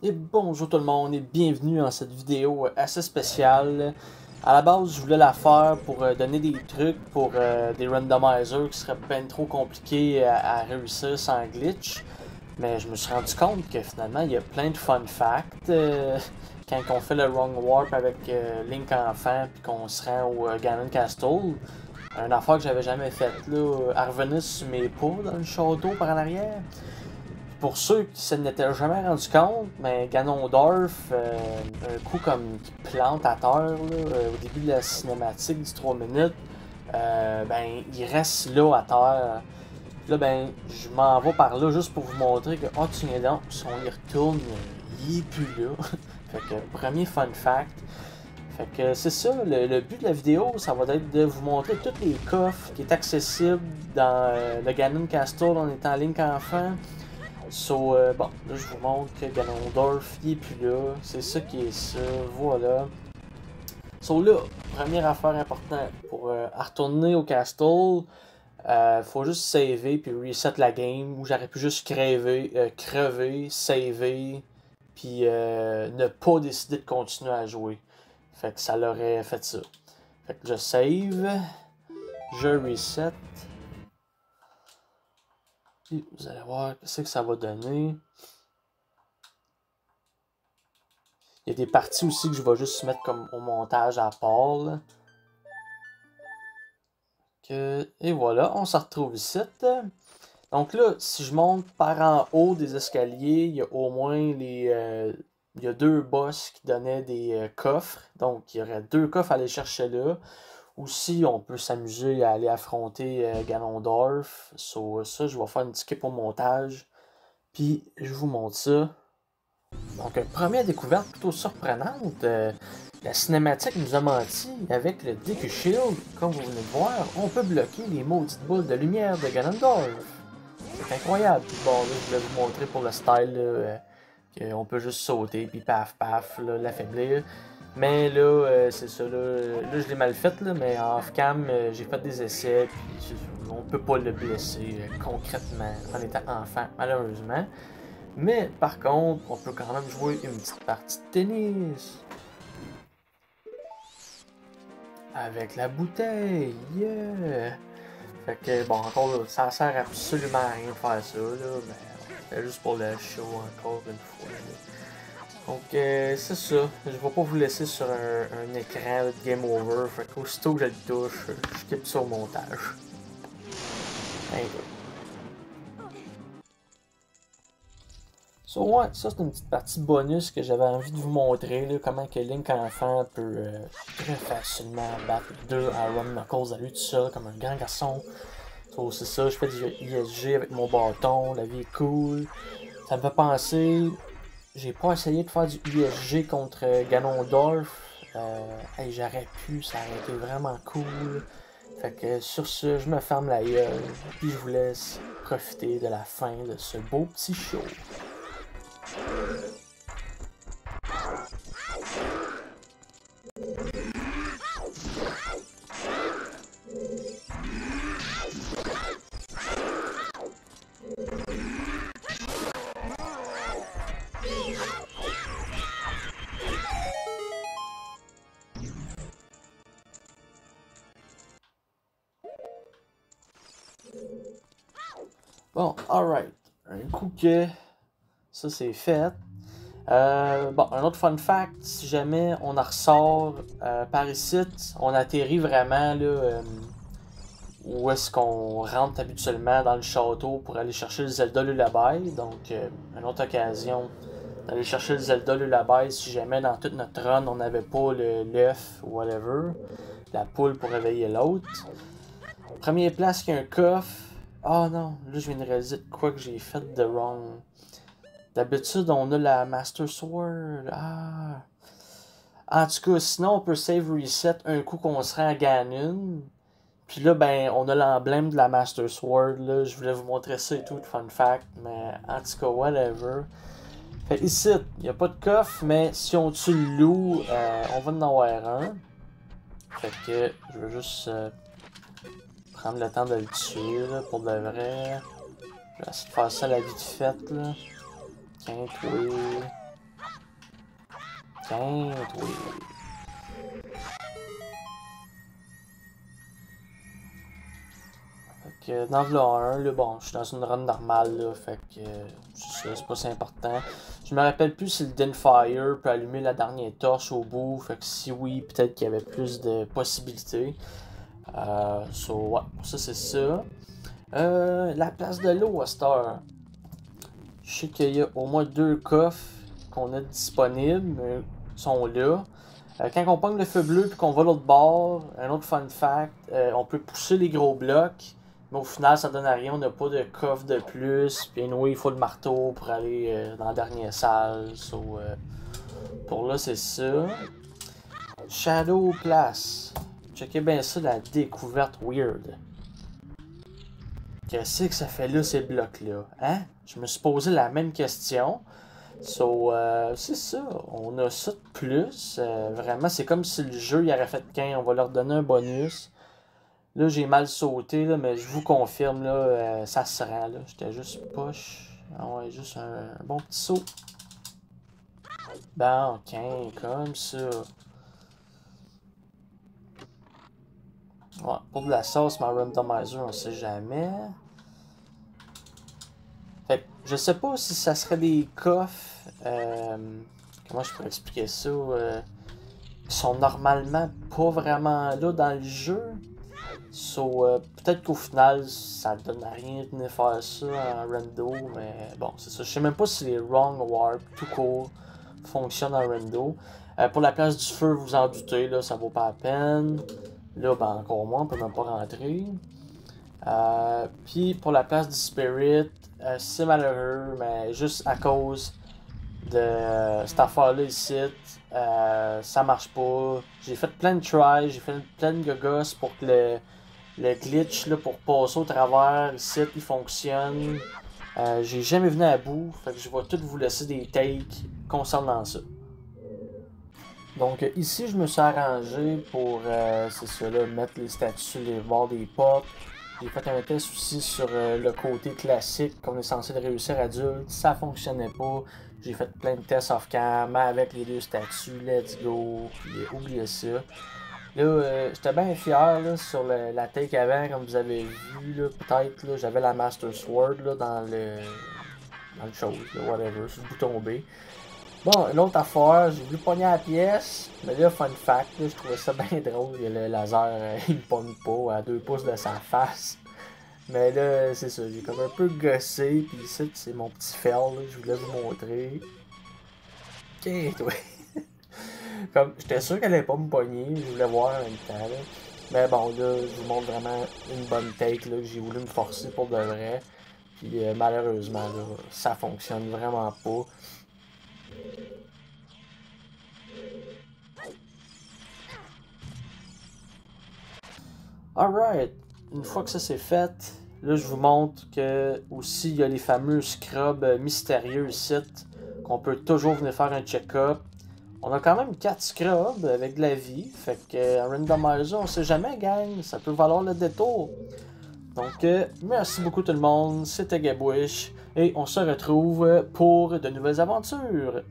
Et bonjour tout le monde et bienvenue dans cette vidéo assez spéciale. À la base, je voulais la faire pour donner des trucs pour des randomizers qui seraient ben trop compliqués à réussir sans glitch. Mais je me suis rendu compte que finalement, il y a plein de fun facts. Quand on fait le wrong warp avec Link enfant puis qu'on se rend au Ganon Castle. Une affaire que j'avais jamais faite là, à revenir sur mes pas dans le château par en arrière. Pour ceux qui se n'étaient jamais rendu compte, mais Ganondorf, un coup comme qui plante à terre au début de la cinématique du 3 minutes, ben il reste là à terre. Puis là, ben, je m'en vais par là juste pour vous montrer que, oh, tu viens donc, si on y retourne, il est plus là. Fait que, premier fun fact. Fait que c'est ça, le but de la vidéo, ça va être de vous montrer tous les coffres qui est accessibles dans le Ganon Castle en étant Link enfant. So, bon, là je vous montre que Ganondorf il est plus là, c'est ça qui est ça, voilà. So là, première affaire importante, pour retourner au castle, faut juste saver puis reset la game, ou j'aurais pu juste crever, saver, puis ne pas décider de continuer à jouer. Fait que ça l'aurait fait ça. Fait que je save, je reset. Puis vous allez voir qu'est-ce que ça va donner. Il y a des parties aussi que je vais juste mettre comme au montage à part. Là. Et voilà, on se retrouve ici. Donc là, si je monte par en haut des escaliers, il y a au moins les... il y a deux boss qui donnaient des coffres. Donc il y aurait deux coffres à aller chercher là. Aussi, on peut s'amuser à aller affronter Ganondorf. So, ça, je vais faire une skip au montage. Puis, je vous montre ça. Donc, première découverte plutôt surprenante. La cinématique nous a menti. Avec le Deku Shield, comme vous venez de voir, on peut bloquer les maudites boules de lumière de Ganondorf. C'est incroyable. Puis bon, là, je voulais vous montrer pour le style, qu'on peut juste sauter, puis paf, paf, l'affaiblir. Mais là, c'est ça, là, je l'ai mal fait, là, mais en off-cam, j'ai fait des essais, puis on peut pas le blesser concrètement en étant enfant, malheureusement. Mais par contre, on peut quand même jouer une petite partie de tennis. Avec la bouteille, yeah! Fait que bon, encore là, ça sert absolument à rien de faire ça, là, mais c'est juste pour le show encore une fois. Là. Donc c'est ça, je vais pas vous laisser sur un écran de game over, fait qu'aussitôt que je le touche, je skip ça au montage. So, ouais, ça c'est une petite partie bonus que j'avais envie de vous montrer, là, comment que Link enfant peut très facilement battre deux Iron Knuckles à lui tout seul, comme un grand garçon. So, c'est ça, je fais du ISG avec mon bâton, la vie est cool. Ça me fait penser, j'ai pas essayé de faire du ISG contre Ganondorf. Hey, j'aurais pu, ça aurait été vraiment cool. Fait que sur ce, je me ferme la gueule, puis je vous laisse profiter de la fin de ce beau petit show. Bon, alright. Un coup que ça c'est fait. Bon, un autre fun fact, si jamais on en ressort par ici, on atterrit vraiment là, où est-ce qu'on rentre habituellement dans le château pour aller chercher le Zelda Lullaby. Donc, une autre occasion d'aller chercher le Zelda Lullaby si jamais dans toute notre run on n'avait pas l'œuf ou whatever, la poule pour réveiller l'autre. Première place, il y a un coffre. Oh non, là je viens de réaliser de quoi que j'ai fait de wrong. D'habitude, on a la Master Sword. Ah. En tout cas, sinon, on peut save reset un coup qu'on se rend à Ganon. Puis là, ben, on a l'emblème de la Master Sword. Là. Je voulais vous montrer ça et tout, de fun fact. Mais en tout cas, whatever. Fait ici, il n'y a pas de coffre, mais si on tue le loup, on va en avoir un. Fait que je veux juste prendre le temps de le tuer là, pour de vrai. Je vais essayer de faire ça à la vite faite. Là. Tiens, oui. Tiens, toi. Fait que dans le 1, là, bon, je suis dans une run normale, là, fait que c'est pas si important. Je me rappelle plus si le Dinfire peut allumer la dernière torche au bout, fait que si oui, peut-être qu'il y avait plus de possibilités. Ouais, ça c'est ça. La place de l'eau à cette heure. Je sais qu'il y a au moins 2 coffres qu'on a disponibles, mais sont là. Quand on pogne le feu bleu et qu'on va l'autre bord, un autre fun fact, on peut pousser les gros blocs, mais au final ça donne à rien, on n'a pas de coffre de plus, puis anyway, il faut le marteau pour aller dans la dernière salle. Pour là c'est ça. Shadow Place. Checkez bien ça, la découverte weird. Qu'est-ce que ça fait là ces blocs-là? Hein? Je me suis posé la même question. C'est ça. On a ça de plus. Vraiment, c'est comme si le jeu il aurait fait qu'un. On va leur donner un bonus. Là, j'ai mal sauté, là, mais je vous confirme, là, ça se rend. Là. J'étais juste poche. Ah ouais, juste un bon petit saut. Bon, ok, comme ça. Ouais, pour de la sauce, ma randomizer, on sait jamais. Fait que, je sais pas si ça serait des coffres. Comment je pourrais expliquer ça? Qui sont normalement pas vraiment là dans le jeu. Peut-être qu'au final, ça donne à rien de venir faire ça en rando, mais bon, c'est ça. Je sais même pas si les wrong warp tout court fonctionnent en rando. Pour la place du feu, vous en doutez, là, ça vaut pas la peine. Là, ben encore moins, on peut même pas rentrer. Puis pour la place du spirit, c'est malheureux, mais juste à cause de cette affaire-là ici, ça marche pas. J'ai fait plein de tries, j'ai fait plein de gogos pour que le glitch là, pour passer au travers ici, il fonctionne. J'ai jamais venu à bout, fait que je vais tout vous laisser des takes concernant ça. Donc ici, je me suis arrangé pour, c'est ça là, mettre les statues sur les bords des portes. J'ai fait un test aussi sur le côté classique qu'on est censé réussir adulte. Ça fonctionnait pas. J'ai fait plein de tests off-cam avec les 2 statues. Let's go. Puis oubliez ça. Là, j'étais bien fier là, sur la take avant, comme vous avez vu. Peut-être j'avais la Master Sword là, dans le chose, là, whatever, sur le bouton B. Bon, une autre affaire, j'ai voulu pogner la pièce, mais là, fun fact, là, je trouvais ça bien drôle, le laser, il me pogne pas à 2 pouces de sa face. Mais là, c'est ça, j'ai comme un peu gossé, puis ici, c'est mon petit fail, là, je voulais vous montrer. Ok, toi. Comme, j'étais sûr qu'elle allait pas me pogner, je voulais voir en même temps, là. Mais bon, là, je vous montre vraiment une bonne take, là, que j'ai voulu me forcer pour de vrai. Puis malheureusement, là, ça fonctionne vraiment pas. Alright, une fois que ça c'est fait, là je vous montre que aussi il y a les fameux scrubs mystérieux ici, qu'on peut toujours venir faire un check-up. On a quand même 4 scrubs avec de la vie, fait que un randomizer on sait jamais gang, ça peut valoir le détour. Donc merci beaucoup tout le monde, c'était Gabwish, et on se retrouve pour de nouvelles aventures.